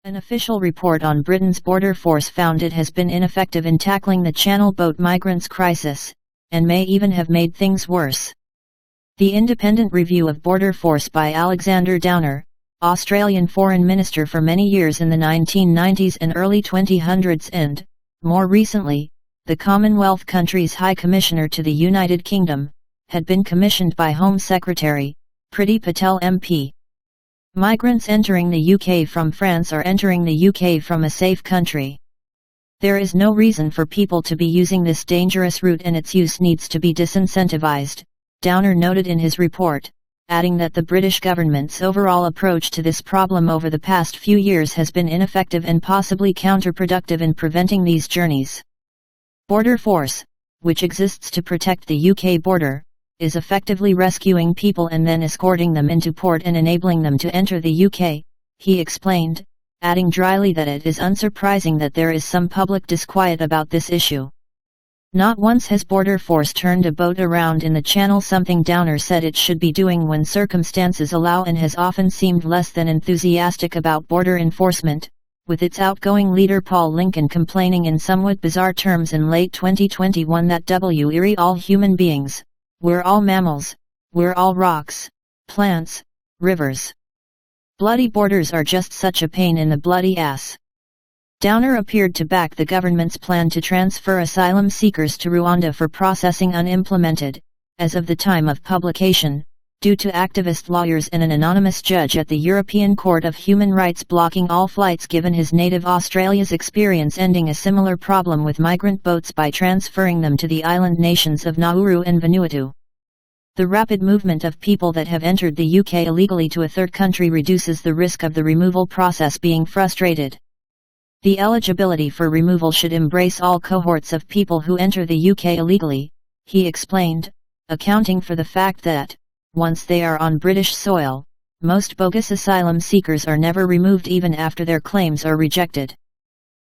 An official report on Britain's border force found it has been ineffective in tackling the Channel boat migrants crisis, and may even have made things worse. The independent review of border force by Alexander Downer, Australian Foreign Minister for many years in the 1990s and early 2000s and, more recently, the Commonwealth country's High Commissioner to the United Kingdom, had been commissioned by Home Secretary, Priti Patel MP. Migrants entering the UK from France are entering the UK from a safe country. There is no reason for people to be using this dangerous route, and its use needs to be disincentivized, Downer noted in his report, adding that the British government's overall approach to this problem over the past few years has been ineffective and possibly counterproductive in preventing these journeys. Border Force, which exists to protect the UK border, is effectively rescuing people and then escorting them into port and enabling them to enter the UK, he explained, adding dryly that it is unsurprising that there is some public disquiet about this issue. Not once has Border Force turned a boat around in the Channel, something Downer said it should be doing when circumstances allow, and has often seemed less than enthusiastic about border enforcement, with its outgoing leader Paul Lincoln complaining in somewhat bizarre terms in late 2021 that we're all human beings, we're all mammals, we're all rocks, plants, rivers. Bloody borders are just such a pain in the bloody ass. Downer appeared to back the government's plan to transfer asylum seekers to Rwanda for processing unimplemented, as of the time of publication, due to activist lawyers and an anonymous judge at the European Court of Human Rights blocking all flights, given his native Australia's experience ending a similar problem with migrant boats by transferring them to the island nations of Nauru and Vanuatu. The rapid movement of people that have entered the UK illegally to a third country reduces the risk of the removal process being frustrated. The eligibility for removal should embrace all cohorts of people who enter the UK illegally, he explained, accounting for the fact that, once they are on British soil, most bogus asylum seekers are never removed even after their claims are rejected.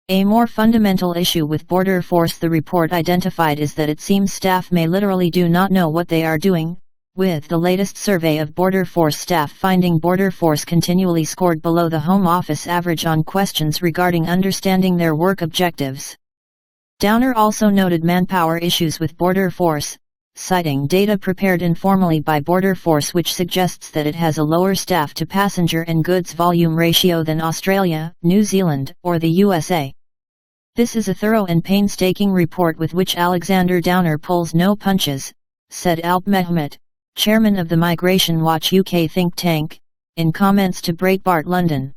A more fundamental issue with Border Force the report identified is that it seems staff may literally do not know what they are doing, with the latest survey of Border Force staff finding Border Force continually scored below the Home Office average on questions regarding understanding their work objectives. Downer also noted manpower issues with Border Force, citing data prepared informally by Border Force which suggests that it has a lower staff to passenger and goods volume ratio than Australia, New Zealand, or the USA. This is a thorough and painstaking report with which Alexander Downer pulls no punches, said Alp Mehmet, chairman of the Migration Watch UK think tank, in comments to Breitbart London.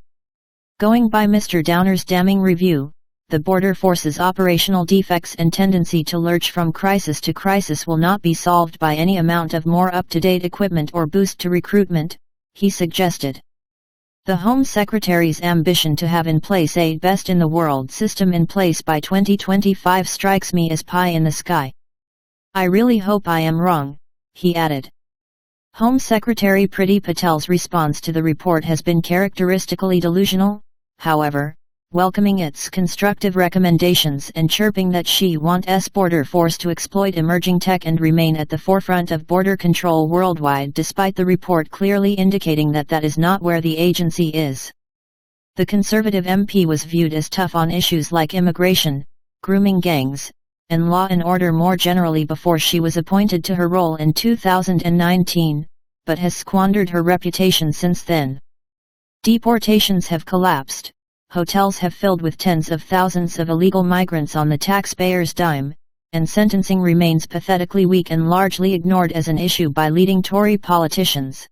Going by Mr. Downer's damning review, the Border Force's operational defects and tendency to lurch from crisis to crisis will not be solved by any amount of more up-to-date equipment or boost to recruitment, he suggested. The Home Secretary's ambition to have in place a best-in-the-world system in place by 2025 strikes me as pie in the sky. I really hope I am wrong, he added. Home Secretary Priti Patel's response to the report has been characteristically delusional, however, welcoming its constructive recommendations and chirping that she wants Border Force to exploit emerging tech and remain at the forefront of border control worldwide, despite the report clearly indicating that that is not where the agency is. The Conservative MP was viewed as tough on issues like immigration, grooming gangs, and law and order more generally before she was appointed to her role in 2019, but has squandered her reputation since then. Deportations have collapsed, hotels have filled with tens of thousands of illegal migrants on the taxpayer's dime, and sentencing remains pathetically weak and largely ignored as an issue by leading Tory politicians.